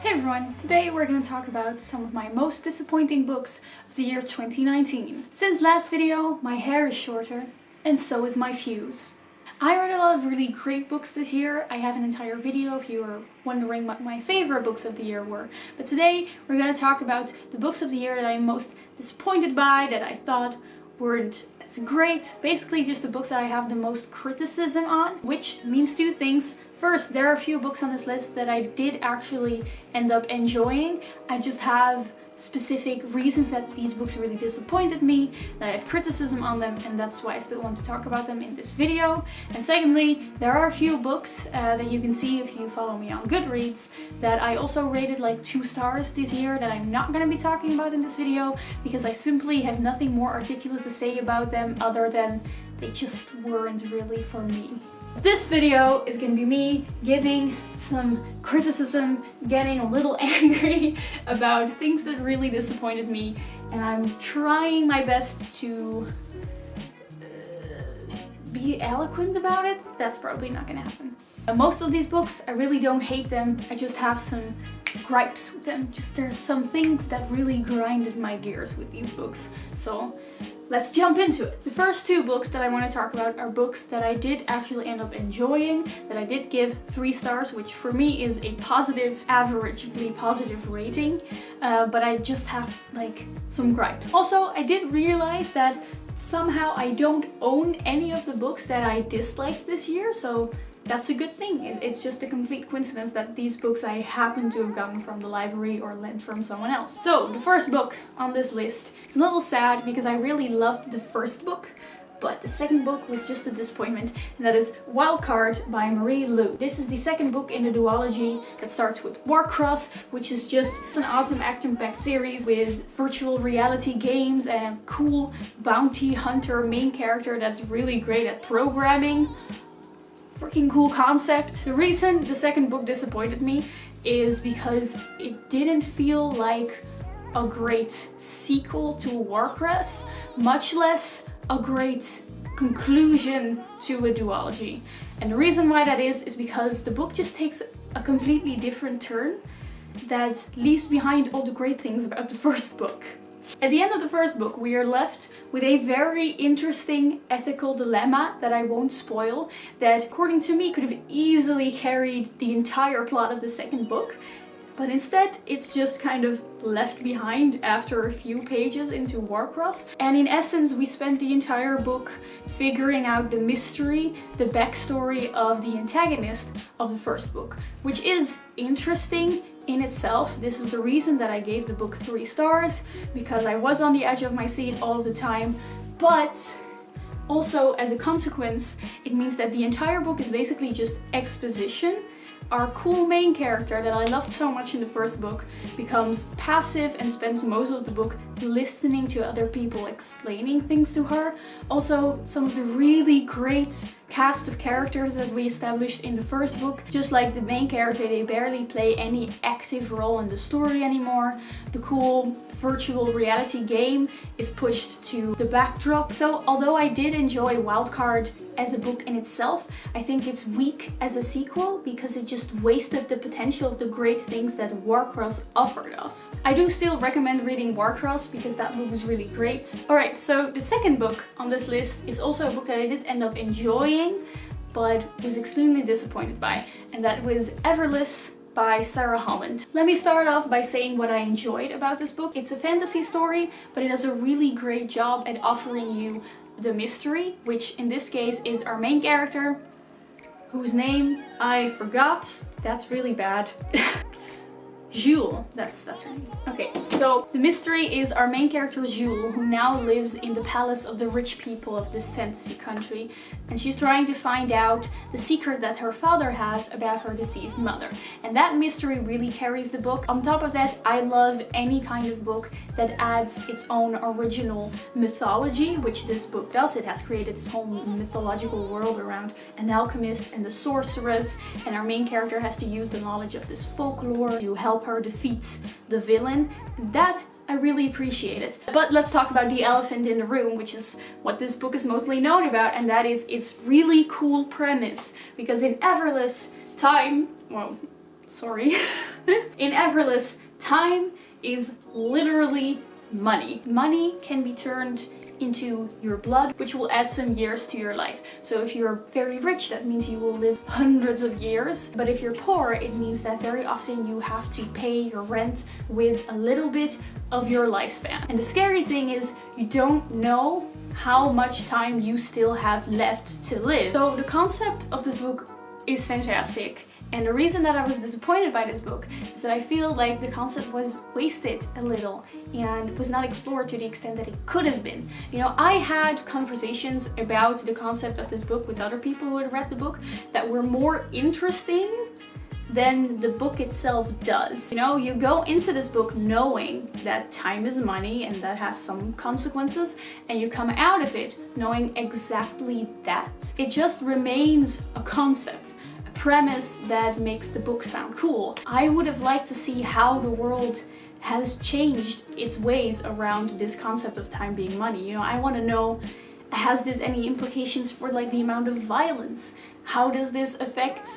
Hey everyone, today we're going to talk about some of my most disappointing books of the year 2019. Since last video, my hair is shorter, and so is my fuse. I read a lot of really great books this year. I have an entire video if you were wondering what my favorite books of the year were. But today we're going to talk about the books of the year that I'm most disappointed by, that I thought weren't as great. Basically just the books that I have the most criticism on, which means two things. First, there are a few books on this list that I did actually end up enjoying. I just have specific reasons that these books really disappointed me, that I have criticism on them, and that's why I still want to talk about them in this video. And secondly, there are a few books that you can see if you follow me on Goodreads that I also rated like 2 stars this year that I'm not going to be talking about in this video because I simply have nothing more articulate to say about them other than they just weren't really for me. This video is going to be me giving some criticism, getting a little angry about things that really disappointed me, and I'm trying my best to be eloquent about it. That's probably not going to happen. Most of these books, I really don't hate them, I just have some gripes with them. There's some things that really grinded my gears with these books. So let's jump into it. The first 2 books that I want to talk about are books that I did actually end up enjoying, that I did give 3 stars, which for me is a positive, averagely positive rating, but I just have like some gripes. Also, I did realize that somehow I don't own any of the books that I disliked this year, so that's a good thing. It's just a complete coincidence that these books I happen to have gotten from the library or lent from someone else. So the first book on this list is a little sad because I really loved the first book, but the second book was just a disappointment, and that is Wildcard by Marie Lu. This is the second book in the duology that starts with Warcross, which is just an awesome action-packed series with virtual reality games and a cool bounty hunter main character that's really great at programming. Freaking cool concept. The reason the second book disappointed me is because it didn't feel like a great sequel to Warcross, much less a great conclusion to a duology. And the reason why that is because the book just takes a completely different turn that leaves behind all the great things about the first book. At the end of the first book, we are left with a very interesting ethical dilemma that I won't spoil, that according to me could have easily carried the entire plot of the second book, but instead it's just kind of left behind after a few pages into Warcross. And in essence, we spent the entire book figuring out the mystery, the backstory of the antagonist of the first book, which is interesting in itself. This is the reason that I gave the book 3 stars, because I was on the edge of my seat all the time, but also as a consequence, it means that the entire book is basically just exposition. Our cool main character that I loved so much in the first book becomes passive and spends most of the book listening to other people explaining things to her. Also, some of the really great cast of characters that we established in the first book, just like the main character, they barely play any active role in the story anymore. The cool virtual reality game is pushed to the backdrop. So although I did enjoy Wildcard as a book in itself, I think it's weak as a sequel because it just wasted the potential of the great things that Warcross offered us. I do still recommend reading Warcross because that book is really great. Alright, so the second book on this list is also a book that I did end up enjoying, but was extremely disappointed by, and that was Everlist by Sarah Holland. Let me start off by saying what I enjoyed about this book. It's a fantasy story, but it does a really great job at offering you the mystery, which in this case is our main character, whose name I forgot. That's really bad. Jules, that's her name. Okay, so the mystery is our main character Jules, who now lives in the palace of the rich people of this fantasy country, and she's trying to find out the secret that her father has about her deceased mother. And that mystery really carries the book. On top of that, I love any kind of book that adds its own original mythology, which this book does. It has created this whole mythological world around an alchemist and a sorceress, and our main character has to use the knowledge of this folklore to help her defeat the villain. That I really appreciate it. But let's talk about the elephant in the room, which is what this book is mostly known about, and that is its really cool premise. Because in Everlist time, well, sorry, In Everlist, time is literally money. Money can be turned into your blood, which will add some years to your life. So if you're very rich, that means you will live hundreds of years. But if you're poor, it means that very often you have to pay your rent with a little bit of your lifespan. And the scary thing is you don't know how much time you still have left to live. So the concept of this book is fantastic. And the reason that I was disappointed by this book is that I feel like the concept was wasted a little and was not explored to the extent that it could have been. You know, I had conversations about the concept of this book with other people who had read the book that were more interesting than the book itself does. You know, you go into this book knowing that time is money and that has some consequences, and you come out of it knowing exactly that. It just remains a concept. Premise that makes the book sound cool. I would have liked to see how the world has changed its ways around this concept of time being money. You know, I want to know, has this any implications for like the amount of violence? How does this affect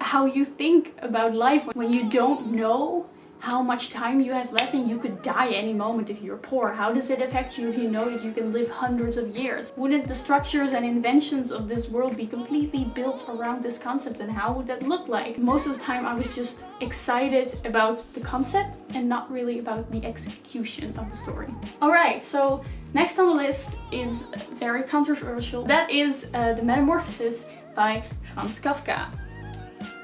how you think about life when you don't know how much time you have left and you could die any moment if you're poor? How does it affect you if you know that you can live hundreds of years? Wouldn't the structures and inventions of this world be completely built around this concept, and how would that look like? Most of the time I was just excited about the concept and not really about the execution of the story. Alright, so next on the list is very controversial. That is The Metamorphosis by Franz Kafka.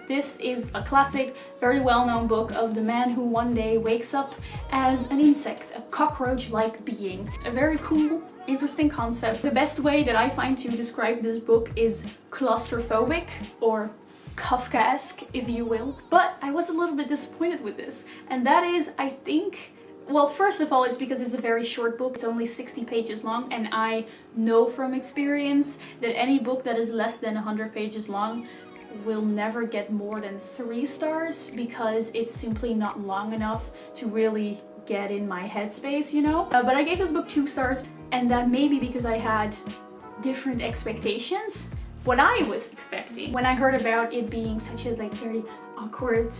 This is a classic, very well-known book of the man who one day wakes up as an insect, a cockroach-like being. A very cool, interesting concept. The best way that I find to describe this book is claustrophobic, or Kafkaesque, if you will. But I was a little bit disappointed with this, and that is, I think, well, first of all, it's because it's a very short book. It's only 60 pages long, and I know from experience that any book that is less than 100 pages long will never get more than 3 stars because it's simply not long enough to really get in my headspace, you know? But I gave this book 2 stars, and that may be because I had different expectations. What I was expecting when I heard about it being such a like very awkward,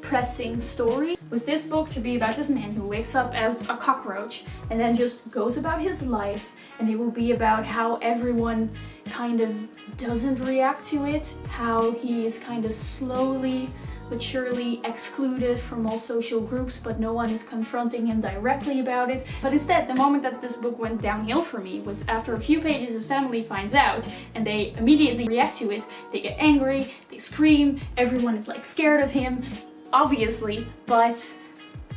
pressing story was this book to be about this man who wakes up as a cockroach and then just goes about his life, and it will be about how everyone kind of doesn't react to it, how he is kind of slowly but surely excluded from all social groups, but no one is confronting him directly about it. But instead, the moment that this book went downhill for me was after a few pages his family finds out and they immediately react to it. They get angry, they scream, everyone is like scared of him, obviously, but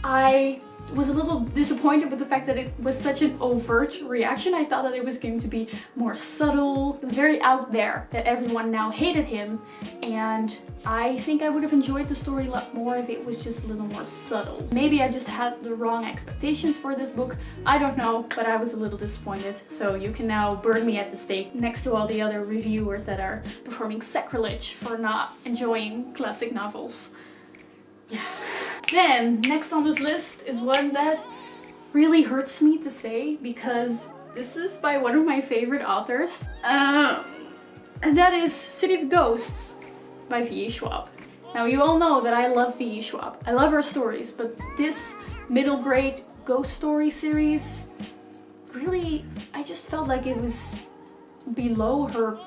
I was a little disappointed with the fact that it was such an overt reaction. I thought that it was going to be more subtle. It was very out there that everyone now hated him, and I think I would have enjoyed the story a lot more if it was just a little more subtle. Maybe I just had the wrong expectations for this book. I don't know, but I was a little disappointed. So you can now burn me at the stake next to all the other reviewers that are performing sacrilege for not enjoying classic novels. Yeah. Then, next on this list is one that really hurts me to say because this is by one of my favorite authors. And that is City of Ghosts by V.E. Schwab. Now, you all know that I love V.E. Schwab. I love her stories, but this middle grade ghost story series, really, I just felt like it was below her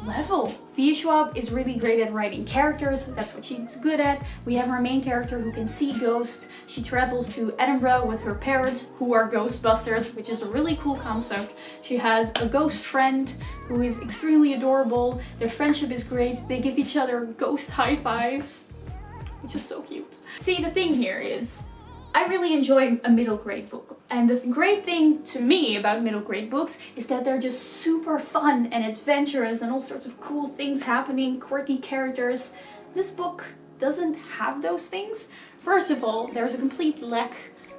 level. V.E. Schwab is really great at writing characters. That's what she's good at. We have our main character who can see ghosts. She travels to Edinburgh with her parents who are ghostbusters, which is a really cool concept. She has a ghost friend who is extremely adorable. Their friendship is great. They give each other ghost high fives, which is so cute. See, the thing here is I really enjoy a middle grade book. And the great thing to me about middle grade books is that they're just super fun and adventurous and all sorts of cool things happening, quirky characters. This book doesn't have those things. First of all, there's a complete lack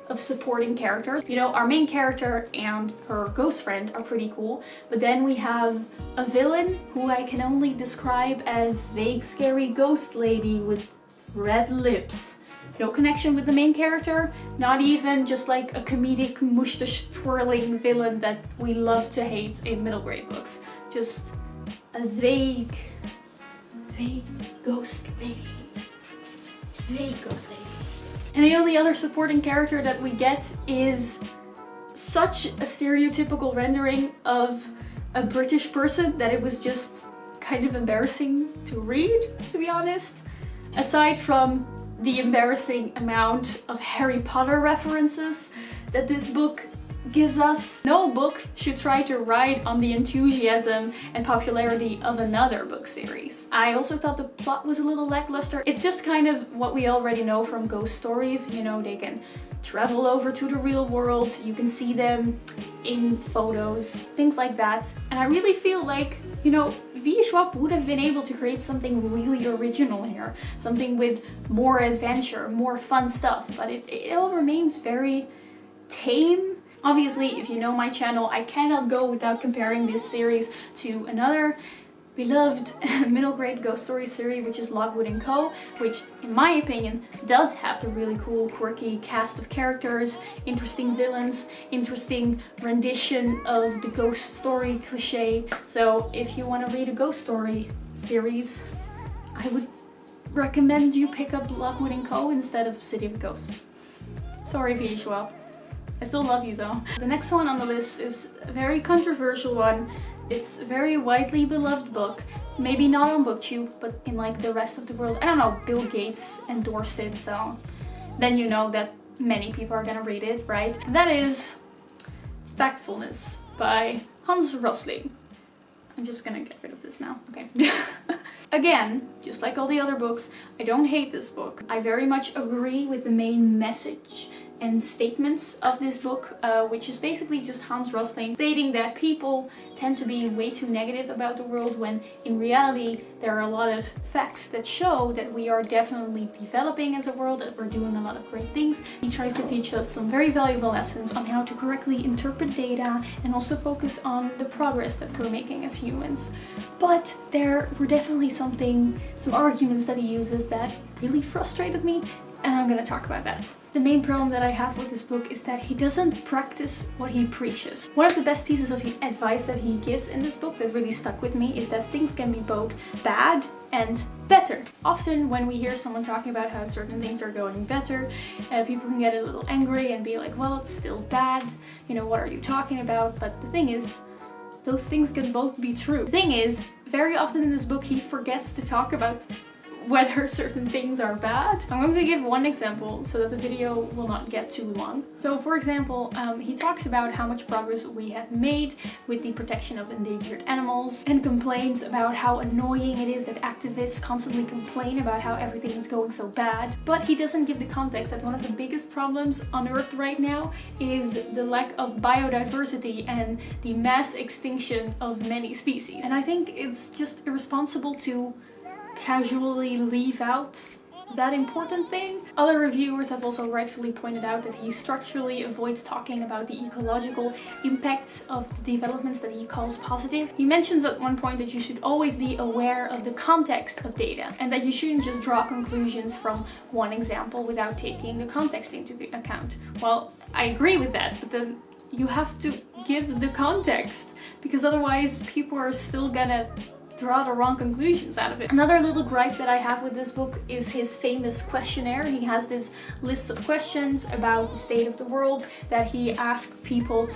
of supporting characters. You know, our main character and her ghost friend are pretty cool, but then we have a villain who I can only describe as vague, scary ghost lady with red lips. No connection with the main character, not even just like a comedic mustache twirling villain that we love to hate in middle grade books. Just a vague ghost lady. fake ghost lady. And the only other supporting character that we get is such a stereotypical rendering of a British person that it was just kind of embarrassing to read, to be honest. Aside from the embarrassing amount of Harry Potter references that this book gives us, no book should try to ride on the enthusiasm and popularity of another book series. I also thought the plot was a little lackluster. It's just kind of what we already know from ghost stories. You know, they can travel over to the real world, you can see them in photos, things like that. And I really feel like, you know, V. Schwab would have been able to create something really original here. Something with more adventure, more fun stuff, but it all remains very tame. Obviously, if you know my channel, I cannot go without comparing this series to another beloved middle grade ghost story series, which is Lockwood & Co., which in my opinion does have the really cool quirky cast of characters, interesting villains, interesting rendition of the ghost story cliche. So if you want to read a ghost story series, I would recommend you pick up Lockwood & Co. instead of City of Ghosts. Sorry, V. Schwab. I still love you though. The next one on the list is a very controversial one. It's a very widely beloved book. Maybe not on booktube, but in like the rest of the world. I don't know, Bill Gates endorsed it, so then you know that many people are gonna read it, right? And that is Thankfulness by Hans Rosling. I'm just gonna get rid of this now, okay. Again, just like all the other books, I don't hate this book. I very much agree with the main message and statements of this book, which is basically just Hans Rosling stating that people tend to be way too negative about the world when in reality there are a lot of facts that show that we are definitely developing as a world, that we're doing a lot of great things. He tries to teach us some very valuable lessons on how to correctly interpret data and also focus on the progress that we're making as humans. But there were definitely some arguments that he uses that really frustrated me, and I'm gonna talk about that. The main problem that I have with this book is that he doesn't practice what he preaches. One of the best pieces of advice that he gives in this book that really stuck with me is that things can be both bad and better. Often when we hear someone talking about how certain things are going better, people can get a little angry and be like, well, it's still bad, you know, what are you talking about? But the thing is, those things can both be true. The thing is, very often in this book he forgets to talk about whether certain things are bad. I'm going to give one example so that the video will not get too long. So for example, he talks about how much progress we have made with the protection of endangered animals and complains about how annoying it is that activists constantly complain about how everything is going so bad. But he doesn't give the context that one of the biggest problems on Earth right now is the lack of biodiversity and the mass extinction of many species. And I think it's just irresponsible to casually leave out that important thing. Other reviewers have also rightfully pointed out that he structurally avoids talking about the ecological impacts of the developments that he calls positive. He mentions at one point that you should always be aware of the context of data and that you shouldn't just draw conclusions from one example without taking the context into account. Well, I agree with that, but then you have to give the context because otherwise people are still gonna draw the wrong conclusions out of it. Another little gripe that I have with this book is his famous questionnaire. He has this list of questions about the state of the world that he asked people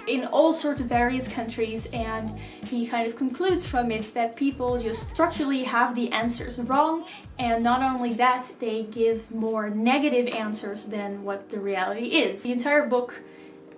in all sorts of various countries, and he kind of concludes from it that people just structurally have the answers wrong, and not only that, they give more negative answers than what the reality is. The entire book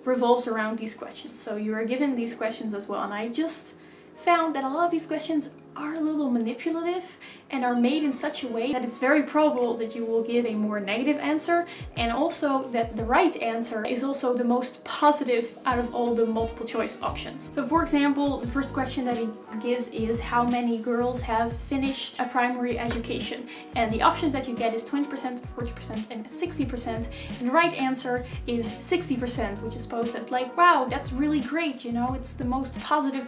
revolves around these questions, so you are given these questions as well, and I just found that a lot of these questions are a little manipulative and are made in such a way that it's very probable that you will give a more negative answer, and also that the right answer is also the most positive out of all the multiple choice options. So for example, the first question that he gives is how many girls have finished a primary education, and the options that you get is 20%, 40% and 60%, and the right answer is 60%, which is posed as like, wow, that's really great, you know, it's the most positive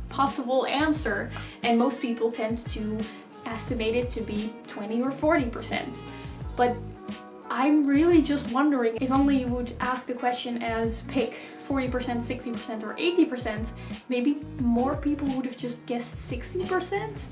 possible answer, and most people tend to estimate it to be 20 or 40%. But I'm really just wondering, if only you would ask the question as pick 40%, 60% or 80%, maybe more people would have just guessed 60%.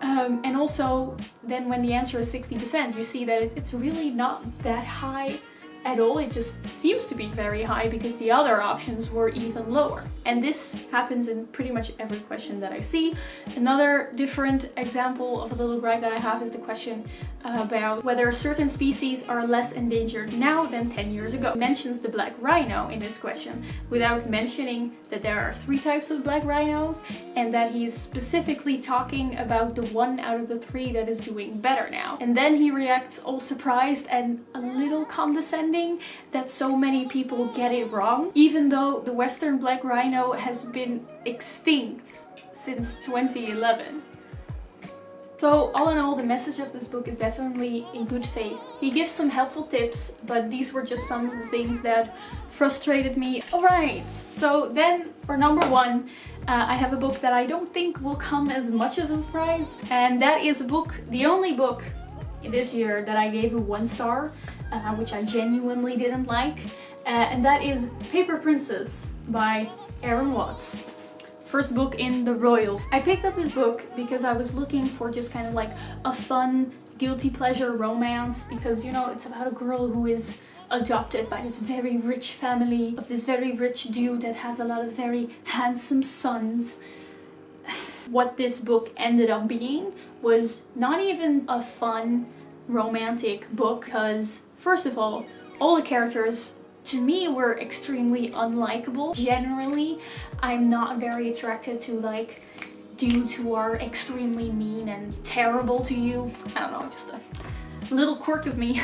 And also, then when the answer is 60%, you see that it's really not that high at all. It just seems to be very high because the other options were even lower. And this happens in pretty much every question that I see. Another different example of a little gripe that I have is the question about whether certain species are less endangered now than 10 years ago. It mentions the black rhino in this question without mentioning that there are 3 types of black rhinos and that he's specifically talking about the 1 out of the 3 that is doing better now. And then he reacts all surprised and a little condescending that so many people get it wrong, even though the western black rhino has been extinct since 2011. So all in all, the message of this book is definitely in good faith. He gives some helpful tips, but these were just some of the things that frustrated me. Alright, so then for number 1, I have a book that I don't think will come as much of a surprise, and that is a book, the only book this year that I gave a 1 star, which I genuinely didn't like, and that is Paper Princess by Aaron Watts. First book in the Royals. I picked up this book because I was looking for just kind of like a fun guilty pleasure romance, because you know it's about a girl who is adopted by this very rich family of this very rich dude that has a lot of very handsome sons. What this book ended up being was not even a fun romantic book, because first of all the characters to me were extremely unlikable. Generally, I'm not very attracted to like dudes who are extremely mean and terrible to you. I don't know, just a little quirk of me.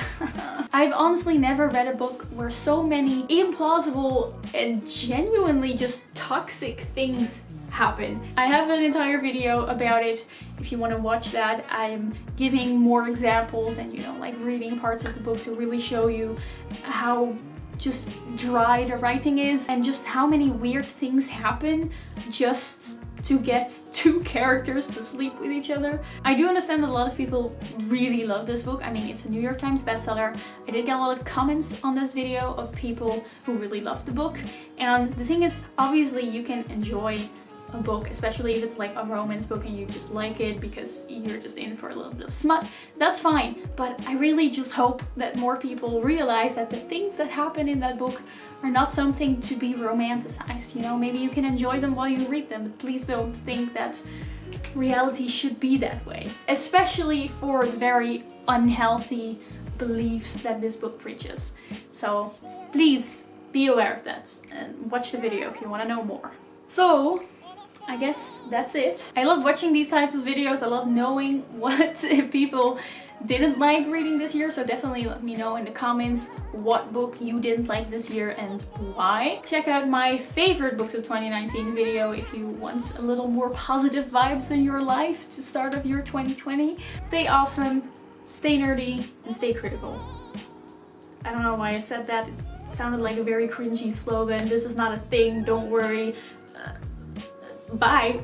I've honestly never read a book where so many implausible and genuinely just toxic things happen. I have an entire video about it if you want to watch that. I'm giving more examples and, you know, like reading parts of the book to really show you how just dry the writing is and just how many weird things happen just to get 2 characters to sleep with each other. I do understand that a lot of people really love this book. I mean, it's a New York Times bestseller. I did get a lot of comments on this video of people who really loved the book. And the thing is, obviously you can enjoy a book, especially if it's like a romance book and you just like it because you're just in for a little bit of smut. That's fine, but I really just hope that more people realize that the things that happen in that book are not something to be romanticized. You know, maybe you can enjoy them while you read them, but please don't think that reality should be that way, especially for the very unhealthy beliefs that this book preaches. So please be aware of that and watch the video if you want to know more. So I guess that's it. I love watching these types of videos. I love knowing what people didn't like reading this year, so definitely let me know in the comments what book you didn't like this year and why. Check out my favorite books of 2019 video if you want a little more positive vibes in your life to start off your 2020. Stay awesome, stay nerdy, and stay critical. I don't know why I said that. It sounded like a very cringy slogan. This is not a thing, don't worry. Bye.